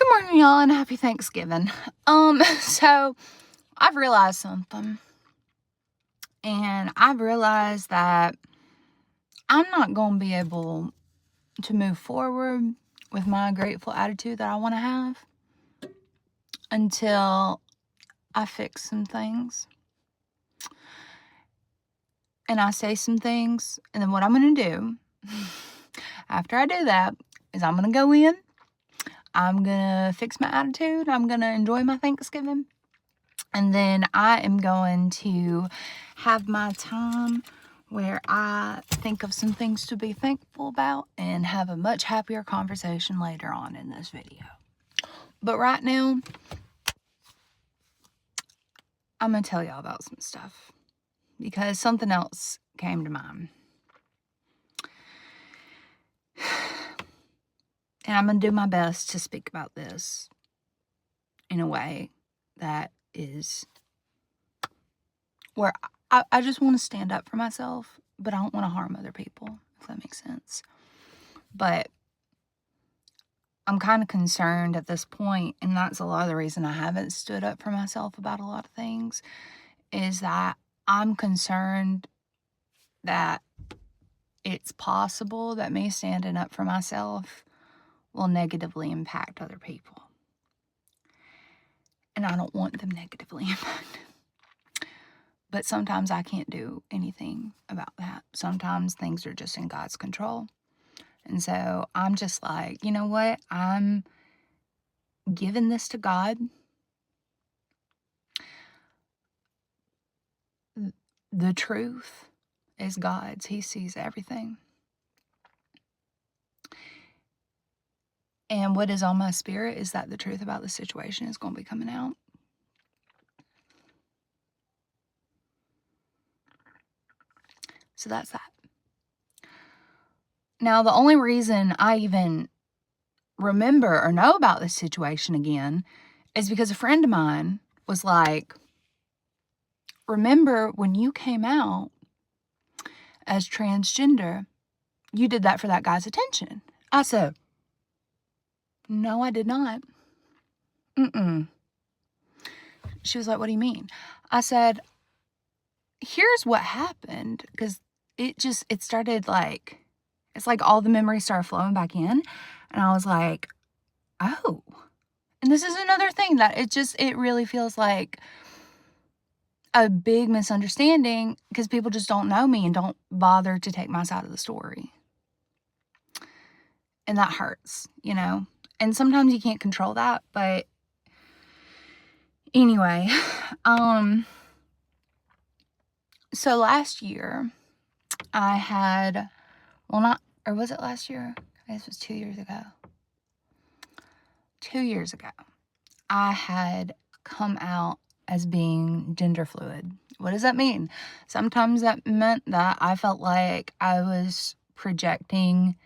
Good morning, y'all, and happy Thanksgiving. So I've realized something, and I've realized that I'm not going to be able to move forward with my grateful attitude that I want to have until I fix some things and I say some things. And then what I'm going to do after I do that is I'm going to go in, I'm going to fix my attitude, I'm going to enjoy my Thanksgiving. And then I am going to have my time where I think of some things to be thankful about and have a much happier conversation later on in this video. But right now, I'm going to tell y'all about some stuff because something else came to mind. And I'm going to do my best to speak about this in a way that is where I just want to stand up for myself, but I don't want to harm other people, if that makes sense. But I'm kind of concerned at this point, and that's a lot of the reason I haven't stood up for myself about a lot of things, is that I'm concerned that it's possible that me standing up for myself will negatively impact other people. And I don't want them negatively impacted. But sometimes I can't do anything about that. Sometimes things are just in God's control. And so I'm just like, you know what? I'm giving this to God. The truth is God's. He sees everything. And what is on my spirit is that the truth about the situation is going to be coming out. So that's that. Now, the only reason I even remember or know about this situation again is because a friend of mine was like, remember when you came out as transgender, you did that for that guy's attention. I said, no, I did not. She was like, what do you mean? I said, here's what happened. Because it started like, it's like all the memories started flowing back in. And I was like, oh. And this is another thing that it really feels like a big misunderstanding because people just don't know me and don't bother to take my side of the story. And that hurts, you know? And sometimes you can't control that, but anyway, so last year I had, or was it last year? I guess it was 2 years ago. 2 years ago, I had come out as being gender fluid. What does that mean? Sometimes that meant that I felt like I was projecting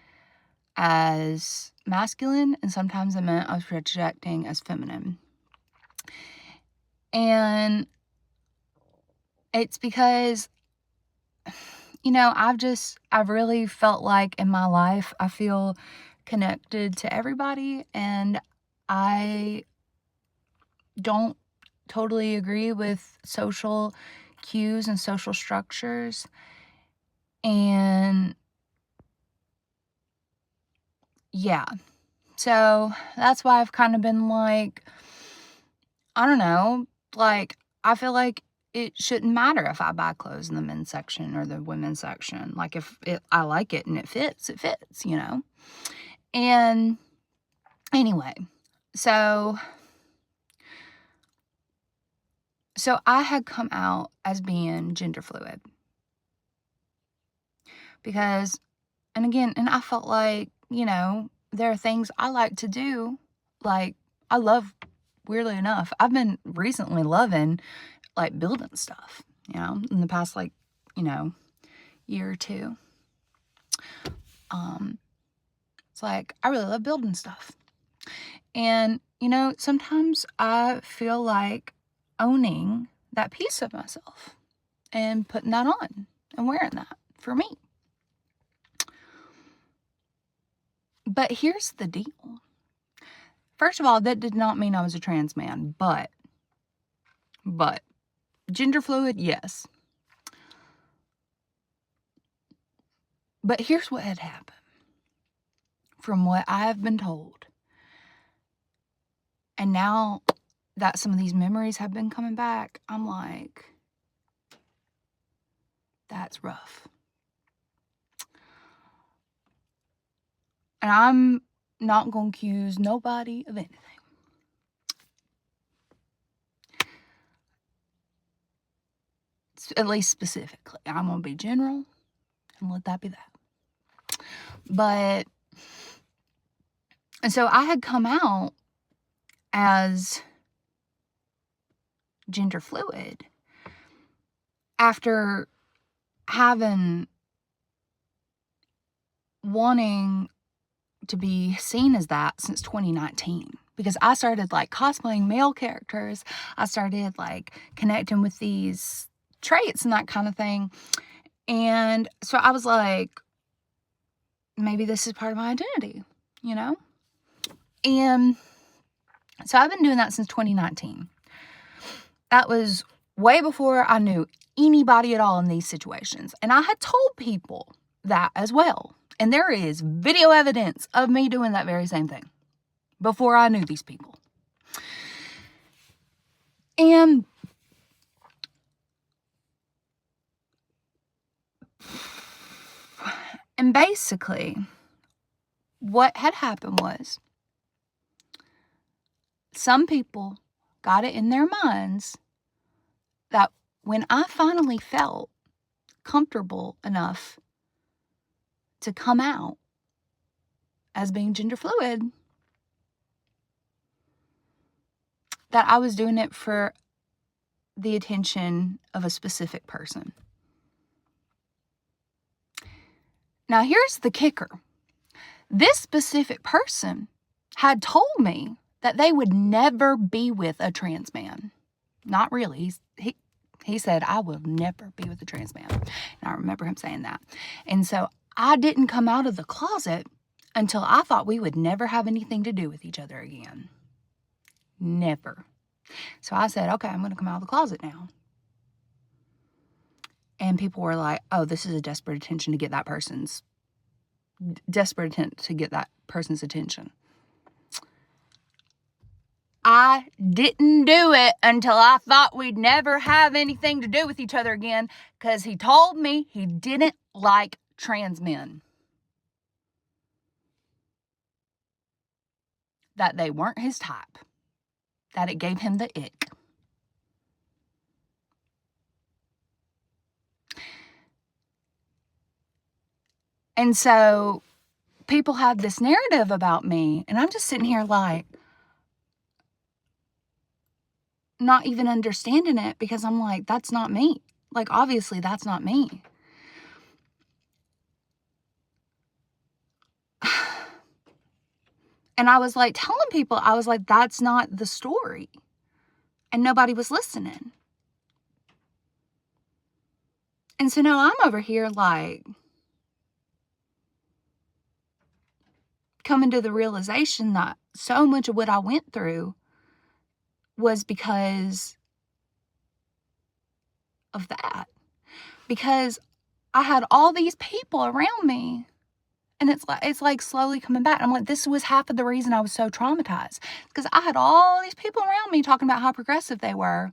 as masculine, and sometimes it meant I was projecting as feminine. And it's because, you know, I've really felt like in my life, I feel connected to everybody, and I don't totally agree with social cues and social structures. And yeah, so that's why I've kind of been like, I don't know, like, I feel like it shouldn't matter if I buy clothes in the men's section or the women's section. Like, if I like it and it fits, you know? And anyway, so I had come out as being gender fluid. Because, and again, and I felt like, you know, there are things I like to do. Like, I love, weirdly enough, I've been recently loving, like, building stuff, you know, in the past, like, you know, year or two. It's like, I really love building stuff. And, you know, sometimes I feel like owning that piece of myself and putting that on and wearing that for me. But here's the deal. First of all, that did not mean I was a trans man, but gender fluid, yes. But here's what had happened. From what I have been told, and now that some of these memories have been coming back, I'm like, that's rough. And I'm not going to accuse nobody of anything. At least specifically. I'm going to be general and let that be that. But, and so I had come out as gender fluid after wanting to be seen as that since 2019, because I started like cosplaying male characters. I started like connecting with these traits and that kind of thing. And so I was like, maybe this is part of my identity, you know? And so I've been doing that since 2019. That was way before I knew anybody at all in these situations. And I had told people that as well. And there is video evidence of me doing that very same thing before I knew these people. And basically, what had happened was some people got it in their minds that when I finally felt comfortable enough to come out as being gender fluid, that I was doing it for the attention of a specific person. Now, here's the kicker. This specific person had told me that they would never be with a trans man. Not really. He said, I will never be with a trans man. And I remember him saying that. And so I didn't come out of the closet until I thought we would never have anything to do with each other again. Never. So I said, okay, I'm going to come out of the closet now. And people were like, oh, this is a desperate attempt to get that person's attention. I didn't do it until I thought we'd never have anything to do with each other again, because he told me he didn't like trans men. That they weren't his type. That it gave him the ick. And so people have this narrative about me, and I'm just sitting here like, not even understanding it, because I'm like, that's not me. Like, obviously, that's not me. And I was like telling people, I was like, that's not the story. And nobody was listening. And so now I'm over here like coming to the realization that so much of what I went through was because of that. Because I had all these people around me, and it's like slowly coming back. I'm like, this was half of the reason I was so traumatized, because I had all these people around me talking about how progressive they were,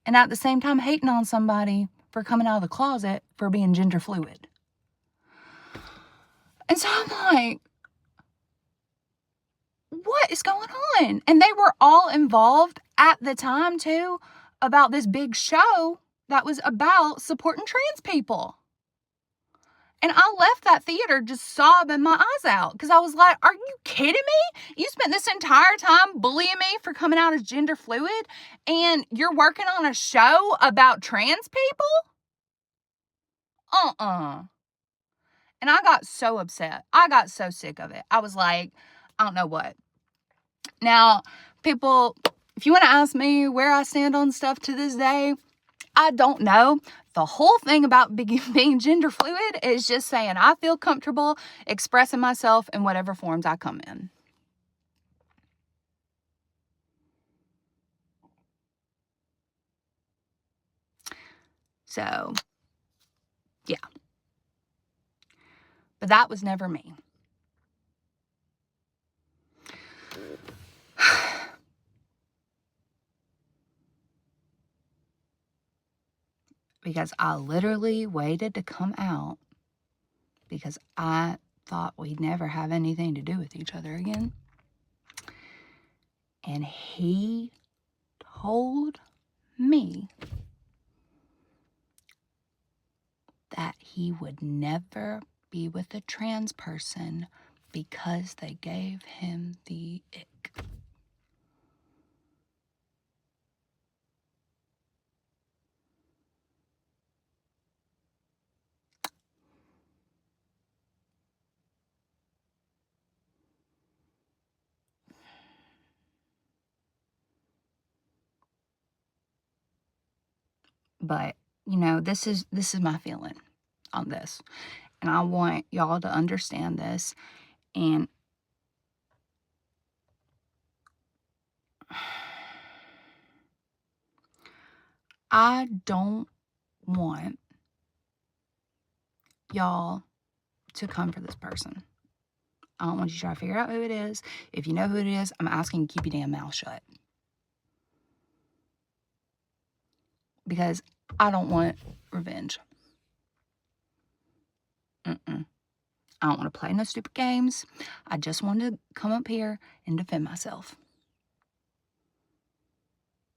and at the same time hating on somebody for coming out of the closet for being gender fluid. And so I'm like, what is going on? And they were all involved at the time too about this big show that was about supporting trans people. And I left that theater just sobbing my eyes out, because I was like, are you kidding me? You spent this entire time bullying me for coming out as gender fluid, and you're working on a show about trans people? And I got so upset. I got so sick of it. I was like, I don't know what. Now, people, if you want to ask me where I stand on stuff to this day, I don't know. The whole thing about being gender fluid is just saying I feel comfortable expressing myself in whatever forms I come in. So, yeah. But that was never me. Because I literally waited to come out because I thought we'd never have anything to do with each other again. And he told me that he would never be with a trans person because they gave him the ick. But, you know, this is my feeling on this. And I want y'all to understand this. And I don't want y'all to come for this person. I don't want you to try to figure out who it is. If you know who it is, I'm asking you to keep your damn mouth shut. Because I don't want revenge. I don't want to play no stupid games. I just wanted to come up here and defend myself.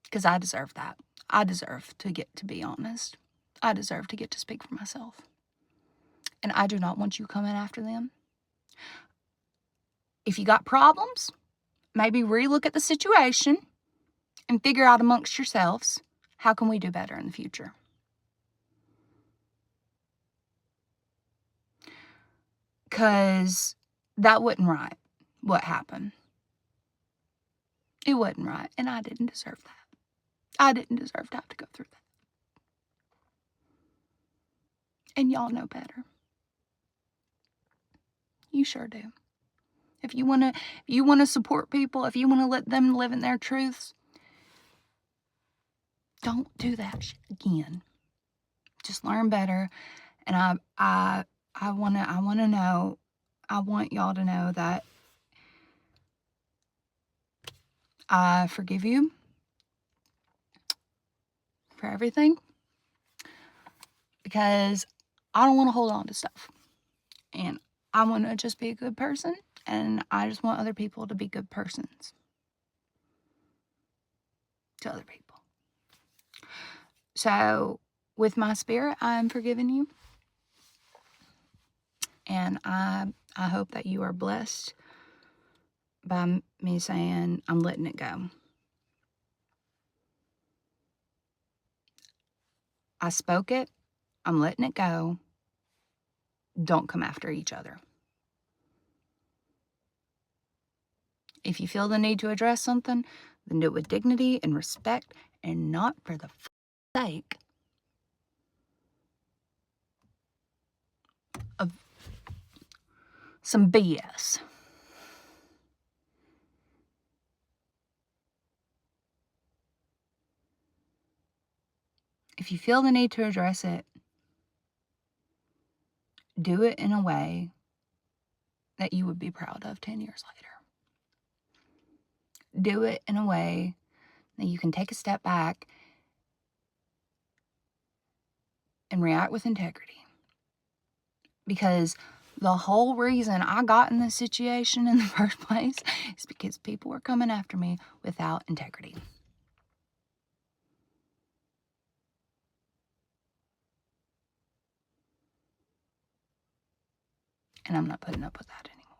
Because I deserve that. I deserve to get to be honest. I deserve to get to speak for myself. And I do not want you coming after them. If you got problems, maybe relook at the situation and figure out amongst yourselves, how can we do better in the future? Because that wasn't right, what happened. It wasn't right, and I didn't deserve that. I didn't deserve to have to go through that. And y'all know better. You sure do. If you want to support people, if you want to let them live in their truths, don't do that shit again. Just learn better. And I want to know, I want y'all to know that I forgive you for everything, because I don't want to hold on to stuff. And I want to just be a good person, and I just want other people to be good persons to other people. So with my spirit, I am forgiving you. And I hope that you are blessed by me saying I'm letting it go. I spoke it. I'm letting it go. Don't come after each other. If you feel the need to address something, then do it with dignity and respect, and not for the sake of some BS. If you feel the need to address it, do it in a way that you would be proud of 10 years later. Do it in a way that you can take a step back and react with integrity. Because the whole reason I got in this situation in the first place is because people were coming after me without integrity. And I'm not putting up with that anymore.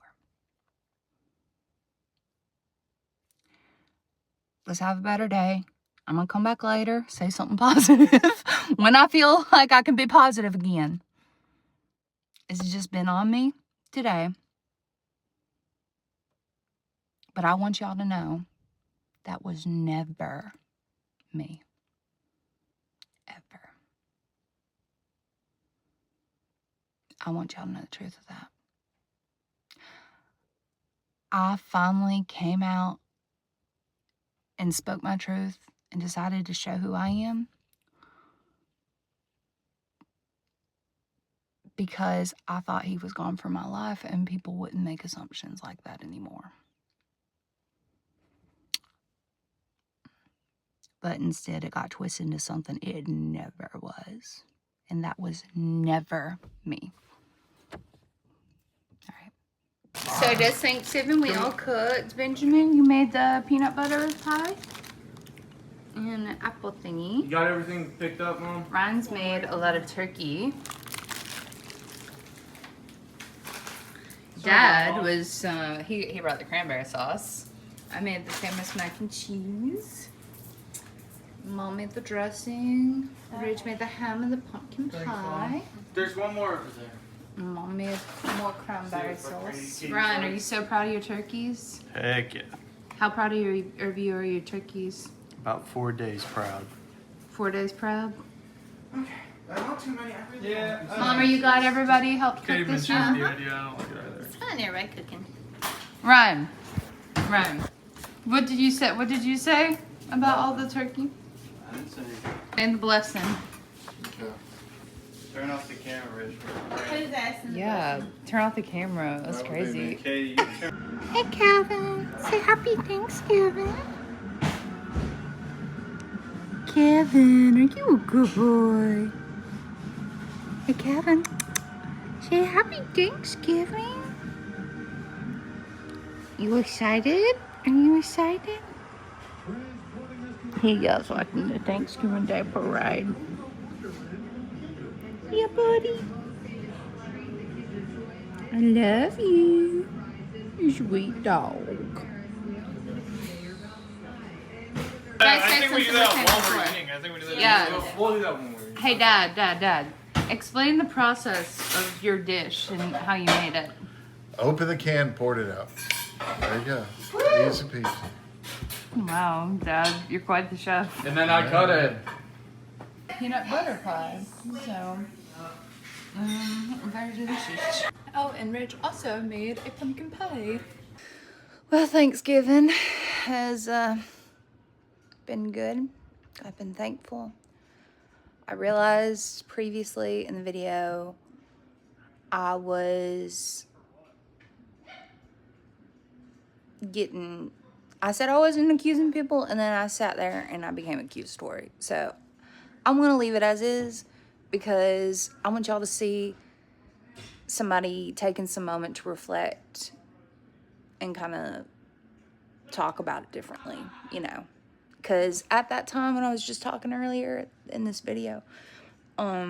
Let's have a better day. I'm going to come back later, say something positive when I feel like I can be positive again. It's just been on me today. But I want y'all to know that was never me. Ever. I want y'all to know the truth of that. I finally came out and spoke my truth and decided to show who I am because I thought he was gone from my life and people wouldn't make assumptions like that anymore. But instead, it got twisted into something it never was. And that was never me. All right. So this Thanksgiving, we all cooked. Benjamin, you made the peanut butter pie and an apple thingy. You got everything picked up, Mom? Ryan's made a lot of turkey. Dad was, he brought the cranberry sauce. I made the famous mac and cheese. Mom made the dressing. Ridge made the ham and the pumpkin pie. There's one more over there. Mom made more cranberry sauce. Ryan, are you so proud of your turkeys? Heck yeah. How proud of you are your turkeys? About 4 days proud. 4 days proud? Okay. Not too many. I really want Mom, are you glad everybody helped cook this year? the idea. I don't like it either. It's fun, everybody cooking. Ryan, what did you say about all the turkey? I didn't say anything. And the blessing. Okay. Turn off the camera, Rich. Who's asking? Yeah, turn off the camera. That's crazy. Katie, you can turn. Hey, Kevin. Say happy Thanksgiving. Kevin, are you a good boy? Hey, Kevin. Say happy Thanksgiving. You excited? Are you excited? He goes watching the Thanksgiving Day parade. Yeah, buddy. I love you. You sweet dog. I think we do that while we're eating. I think we do that. Yeah. We'll do that when we're eating. Hey, Dad. Explain the process of your dish and how you made it. Open the can, poured it out. There you go. Easy peasy. Wow, Dad, you're quite the chef. And then I cut it. Peanut butter pie. So, very delicious. Oh, and Rich also made a pumpkin pie. Well, Thanksgiving has been good. I've been thankful. I realized previously in the video I was I said I wasn't accusing people, and then I sat there and I became accusatory. So I'm going to leave it as is because I want y'all to see somebody taking some moment to reflect and kind of talk about it differently, you know. Because at that time when I was just talking earlier in this video, I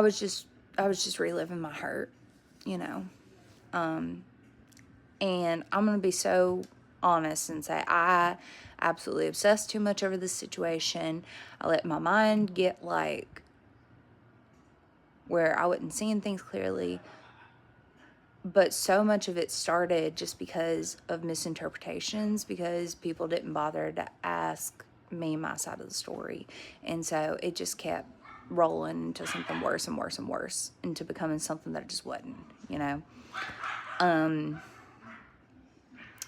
was just reliving my hurt, you know. And I'm going to be so honest and say I absolutely obsessed too much over this situation. I let my mind get like where I wasn't seeing things clearly. But so much of it started just because of misinterpretations, because people didn't bother to ask me my side of the story. And so it just kept rolling into something worse and worse and worse, into becoming something that it just wasn't, you know.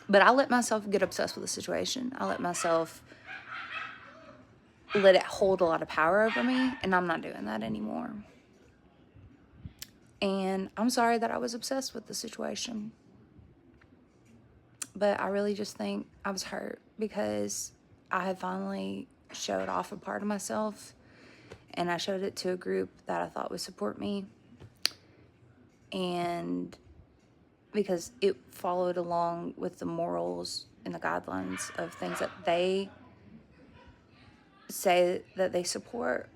But I let myself get obsessed with the situation. I let myself let it hold a lot of power over me, and I'm not doing that anymore. And I'm sorry that I was obsessed with the situation. But I really just think I was hurt because I had finally showed off a part of myself, and I showed it to a group that I thought would support me. And because it followed along with the morals and the guidelines of things that they say that they support,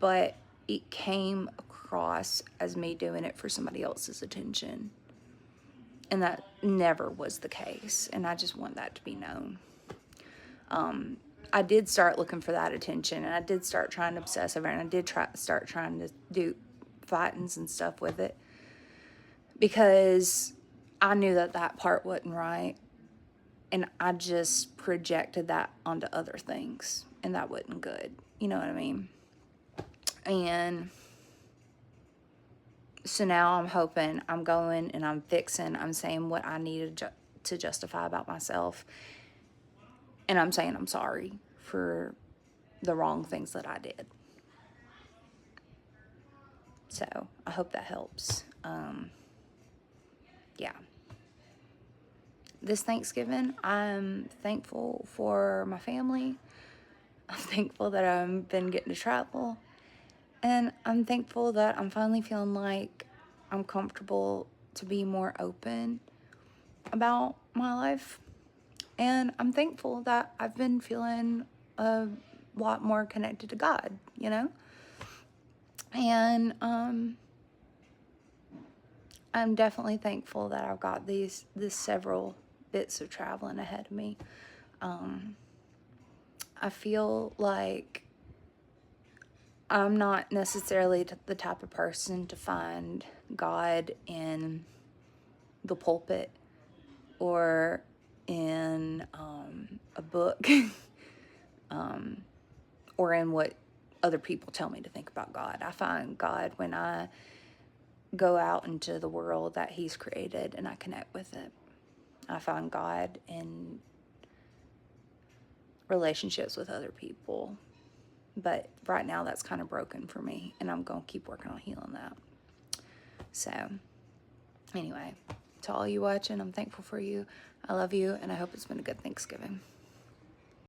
but it came across as me doing it for somebody else's attention. And that never was the case, and I just want that to be known. I did start looking for that attention, and I did start trying to obsess over it, and I did start trying to do fightings and stuff with it, because I knew that part wasn't right, and I just projected that onto other things, and that wasn't good. You know what I mean? And so now I'm hoping, I'm going and I'm fixing, I'm saying what I needed to justify about myself, and I'm saying I'm sorry for the wrong things that I did. So I hope that helps. Yeah. This Thanksgiving, I'm thankful for my family. I'm thankful that I've been getting to travel. And I'm thankful that I'm finally feeling like I'm comfortable to be more open about my life. And I'm thankful that I've been feeling a lot more connected to God, you know? And I'm definitely thankful that I've got this several bits of traveling ahead of me. I feel like I'm not necessarily the type of person to find God in the pulpit or in a book or in what other people tell me to think about God. I find God when I go out into the world that He's created and I connect with it. I find God in relationships with other people. But right now that's kind of broken for me, and I'm going to keep working on healing that. So anyway, to all you watching, I'm thankful for you. I love you, and I hope it's been a good Thanksgiving.